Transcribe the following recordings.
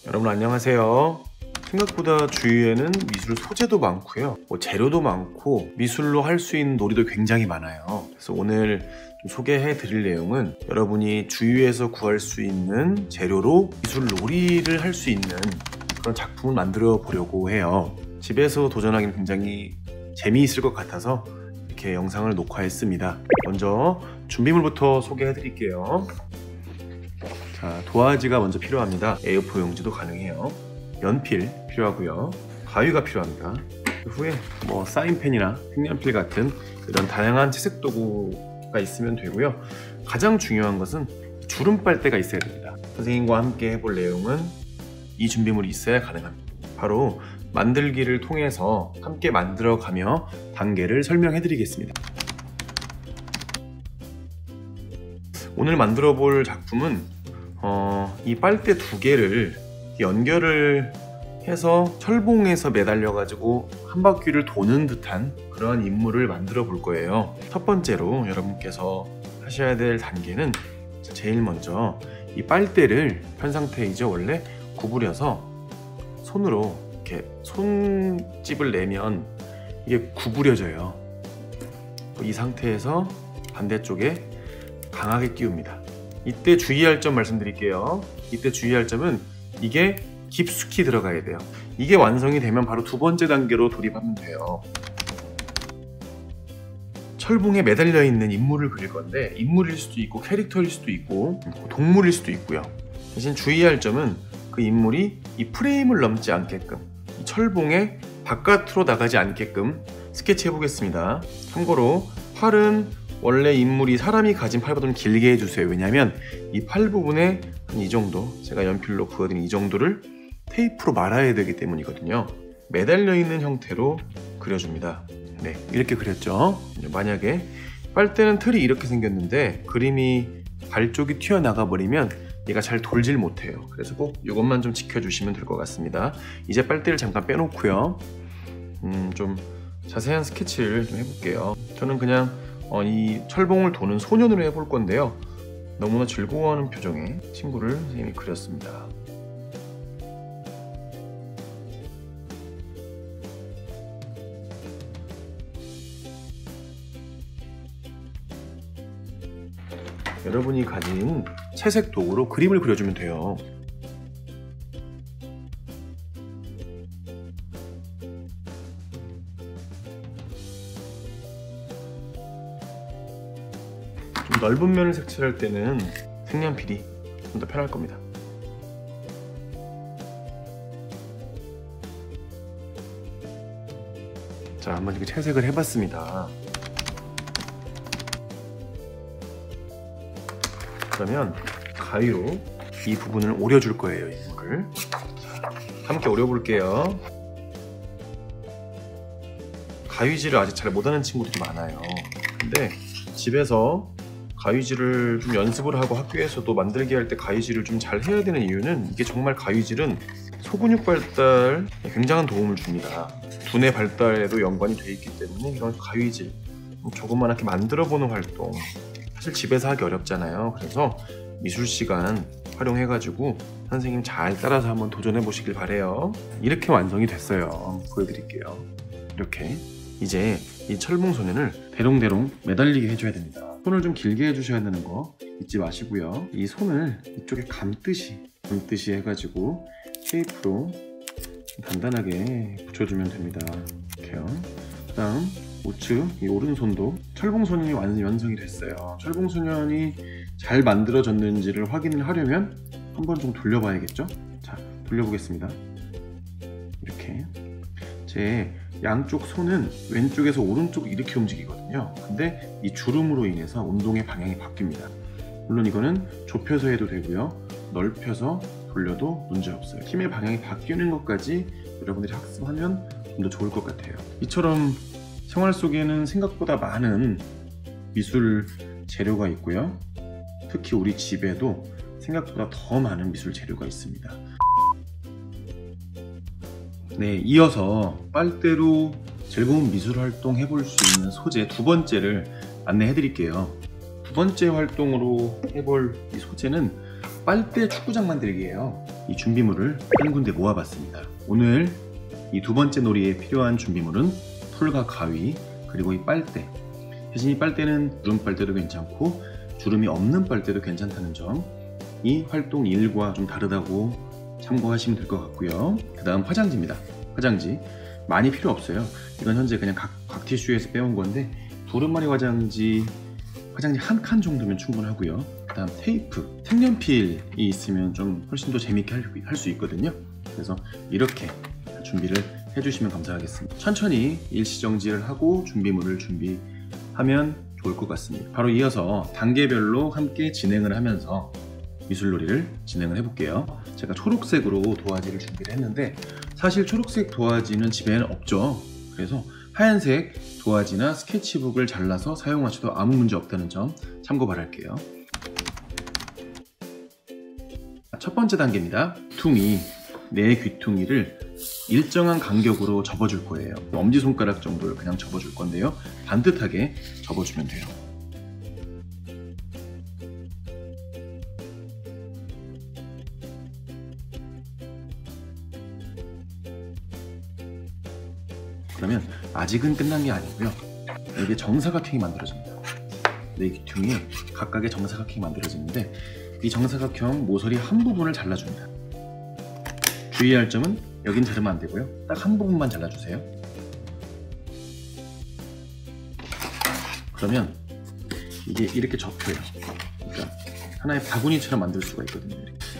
여러분 안녕하세요. 생각보다 주위에는 미술 소재도 많고요, 재료도 많고 미술로 할 수 있는 놀이도 굉장히 많아요. 그래서 오늘 소개해 드릴 내용은 여러분이 주위에서 구할 수 있는 재료로 미술 놀이를 할 수 있는 그런 작품을 만들어 보려고 해요. 집에서 도전하기는 굉장히 재미있을 것 같아서 이렇게 영상을 녹화했습니다. 먼저 준비물부터 소개해 드릴게요. 자, 도화지가 먼저 필요합니다. A4 용지도 가능해요. 연필 필요하고요. 가위가 필요합니다. 그 후에 사인펜이나 색연필 같은 이런 다양한 채색 도구가 있으면 되고요. 가장 중요한 것은 주름 빨대가 있어야 됩니다. 선생님과 함께 해볼 내용은 이 준비물이 있어야 가능합니다. 바로 만들기를 통해서 함께 만들어가며 단계를 설명해 드리겠습니다. 오늘 만들어 볼 작품은 이 빨대 두 개를 연결을 해서 철봉에서 매달려 가지고 한 바퀴를 도는 듯한 그러한 임무를 만들어 볼 거예요. 첫 번째로 여러분께서 하셔야 될 단계는 제일 먼저 이 빨대를 편 상태이죠. 원래 구부려서 손으로 이렇게 손집을 내면 이게 구부려져요. 이 상태에서 반대쪽에 강하게 띄웁니다. 이때 주의할 점 말씀드릴게요. 이때 주의할 점은 이게 깊숙이 들어가야 돼요. 이게 완성이 되면 바로 두 번째 단계로 돌입하면 돼요. 철봉에 매달려 있는 인물을 그릴 건데, 인물일 수도 있고 캐릭터일 수도 있고 동물일 수도 있고요. 대신 주의할 점은 그 인물이 이 프레임을 넘지 않게끔, 이 철봉의 바깥으로 나가지 않게끔 스케치해 보겠습니다. 참고로 팔은 원래 인물이 사람이 가진 팔보다 좀 길게 해주세요. 왜냐하면 이 팔 부분에 한 이 정도, 제가 연필로 그어드린 이 정도를 테이프로 말아야 되기 때문이거든요. 매달려 있는 형태로 그려줍니다. 네, 이렇게 그렸죠. 만약에 빨대는 틀이 이렇게 생겼는데 그림이 발 쪽이 튀어나가 버리면 얘가 잘 돌질 못해요. 그래서 꼭 이것만 좀 지켜주시면 될 것 같습니다. 이제 빨대를 잠깐 빼놓고요. 좀 자세한 스케치를 좀 해볼게요. 저는 그냥 이 철봉을 도는 소년으로 해볼 건데요. 너무나 즐거워하는 표정의 친구를 선생님이 그렸습니다. 여러분이 가진 채색 도구로 그림을 그려주면 돼요. 좀 넓은 면을 색칠할 때는 색연필이 좀 더 편할 겁니다. 자, 한번 이렇게 채색을 해봤습니다. 그러면 가위로 이 부분을 오려줄 거예요. 이 부분을 함께 오려볼게요. 가위질을 아직 잘 못하는 친구들이 많아요. 근데 집에서 가위질을 좀 연습을 하고 학교에서도 만들기 할 때 가위질을 좀 잘 해야 되는 이유는, 이게 정말 가위질은 소근육 발달에 굉장한 도움을 줍니다. 두뇌 발달에도 연관이 돼 있기 때문에 이런 가위질 조그맣게 만들어 보는 활동, 사실 집에서 하기 어렵잖아요. 그래서 미술 시간 활용해 가지고 선생님 잘 따라서 한번 도전해 보시길 바래요. 이렇게 완성이 됐어요. 보여드릴게요. 이렇게 이제 이 철봉 소년을 대롱대롱 매달리게 해줘야 됩니다. 손을 좀 길게 해주셔야 되는 거 잊지 마시고요. 이 손을 이쪽에 감듯이 해가지고 테이프로 단단하게 붙여주면 됩니다. 이렇게요. 그다음 우측 이 오른손도 철봉소년이 완성이 됐어요. 철봉소년이 잘 만들어졌는지를 확인을 하려면 한번 좀 돌려봐야겠죠? 자, 돌려보겠습니다. 이렇게 제 양쪽 손은 왼쪽에서 오른쪽 이렇게 움직이거든요. 근데 이 주름으로 인해서 운동의 방향이 바뀝니다. 물론 이거는 좁혀서 해도 되고요, 넓혀서 돌려도 문제없어요. 힘의 방향이 바뀌는 것까지 여러분들이 학습하면 좀 더 좋을 것 같아요. 이처럼 생활 속에는 생각보다 많은 미술 재료가 있고요. 특히 우리 집에도 생각보다 더 많은 미술 재료가 있습니다. 네, 이어서 빨대로 즐거운 미술 활동 해볼 수 있는 소재 두 번째를 안내해 드릴게요. 두 번째 활동으로 해볼 이 소재는 빨대 축구장 만들기예요. 이 준비물을 한 군데 모아봤습니다. 오늘 이 두 번째 놀이에 필요한 준비물은 풀과 가위, 그리고 이 빨대. 대신 이 빨대는 주름 빨대도 괜찮고 주름이 없는 빨대도 괜찮다는 점, 이 활동 1과 좀 다르다고 참고하시면 될 것 같고요. 그 다음 화장지입니다. 화장지 많이 필요 없어요. 이건 현재 그냥 각 티슈에서 빼온 건데 두루마리 화장지 한 칸 정도면 충분하고요. 그 다음 테이프, 색연필이 있으면 좀 훨씬 더 재밌게 할 수 있거든요. 그래서 이렇게 준비를 해주시면 감사하겠습니다. 천천히 일시정지를 하고 준비물을 준비하면 좋을 것 같습니다. 바로 이어서 단계별로 함께 진행을 하면서 미술놀이를 진행을 해볼게요. 제가 초록색으로 도화지를 준비를 했는데 사실 초록색 도화지는 집에는 없죠. 그래서 하얀색 도화지나 스케치북을 잘라서 사용하셔도 아무 문제 없다는 점 참고 바랄게요. 첫 번째 단계입니다. 내 귀퉁이를 일정한 간격으로 접어줄 거예요. 엄지손가락 정도를 그냥 접어줄 건데요. 반듯하게 접어주면 돼요. 그러면 아직은 끝난 게 아니고요. 이게 정사각형이 만들어집니다. 내 귀퉁이에 각각의 정사각형이 만들어지는데 이 정사각형 모서리 한 부분을 잘라줍니다. 주의할 점은 여긴 자르면 안 되고요. 딱 한 부분만 잘라주세요. 그러면 이게 이렇게 접혀요. 그러니까 하나의 바구니처럼 만들 수가 있거든요.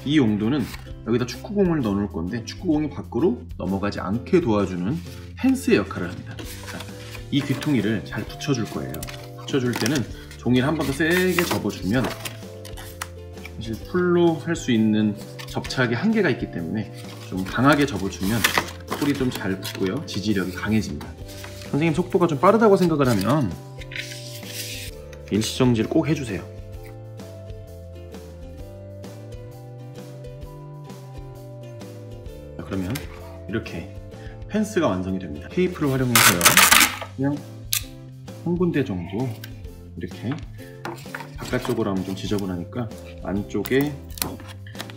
이 용도는 여기다 축구공을 넣어 놓을 건데 축구공이 밖으로 넘어가지 않게 도와주는 펜스의 역할을 합니다. 자, 이 귀퉁이를 잘 붙여줄 거예요. 붙여줄 때는 종이를 한 번 더 세게 접어주면 사실 풀로 할 수 있는 접착의 한계가 있기 때문에 좀 강하게 접어주면 풀이 좀 잘 붙고요. 지지력이 강해집니다. 선생님 속도가 좀 빠르다고 생각을 하면 일시정지를 꼭 해주세요. 자, 그러면 이렇게 펜스가 완성이 됩니다. 테이프를 활용해서요. 그냥 한 군데 정도 이렇게 바깥쪽으로 하면 좀 지저분하니까 안쪽에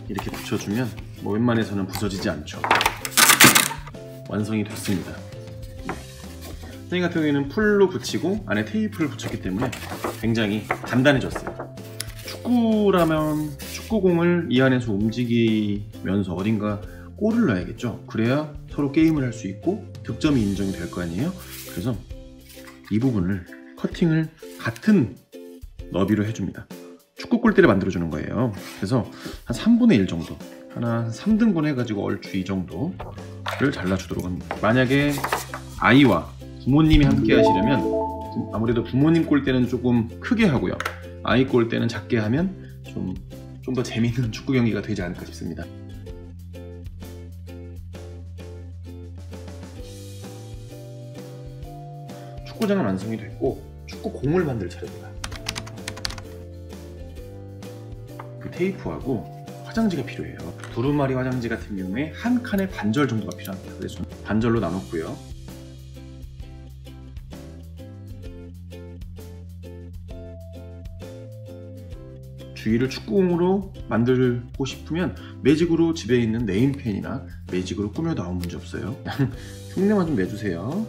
이렇게 붙여주면 뭐 웬만해서는 부서지지 않죠. 완성이 됐습니다. 선생님 같은 경우에는 풀로 붙이고 안에 테이프를 붙였기 때문에 굉장히 단단해졌어요. 축구라면 축구공을 이 안에서 움직이면서 어딘가 골을 넣어야겠죠. 그래야 서로 게임을 할 수 있고 득점이 인정이 될 거 아니에요. 그래서 이 부분을 커팅을 같은 너비로 해줍니다. 축구 골대를 만들어주는 거예요. 그래서 한 3분의 1 정도, 하나 3등분 해가지고 얼추 이 정도를 잘라주도록 합니다. 만약에 아이와 부모님이 함께 하시려면 아무래도 부모님 골대는 조금 크게 하고요. 아이 골대는 작게 하면 좀 더 재미있는 축구 경기가 되지 않을까 싶습니다. 축구장은 완성이 됐고 축구공을 만들 차례입니다. 그 테이프하고 화장지가 필요해요. 두루마리 화장지 같은 경우에 한 칸의 반절 정도가 필요합니다. 그래서 저는 반절로 나눴고요. 주위를 축구공으로 만들고 싶으면 매직으로 집에 있는 네임펜이나 매직으로 꾸며도 아무 문제 없어요. 그냥 흉내만 좀 내주세요.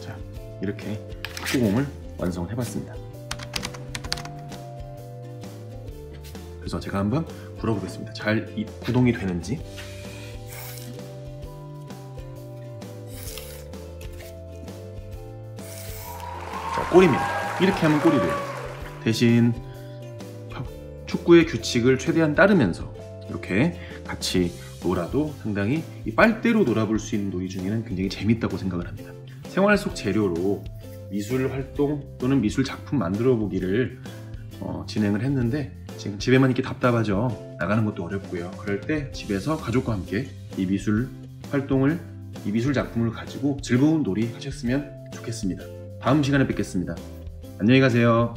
자, 이렇게 축구공을 완성을 해봤습니다. 그래서 제가 한번 불어보겠습니다. 잘 구동이 되는지. 자, 골입니다. 이렇게 하면 골이 돼요. 대신 축구의 규칙을 최대한 따르면서 이렇게 같이 놀아도 상당히 이 빨대로 놀아볼 수 있는 놀이 중에는 굉장히 재밌다고 생각을 합니다. 생활 속 재료로 미술 활동 또는 미술 작품 만들어 보기를 진행을 했는데 지금 집에만 있기 답답하죠. 나가는 것도 어렵고요. 그럴 때 집에서 가족과 함께 이 미술 활동을, 이 미술 작품을 가지고 즐거운 놀이 하셨으면 좋겠습니다. 다음 시간에 뵙겠습니다. 안녕히 가세요.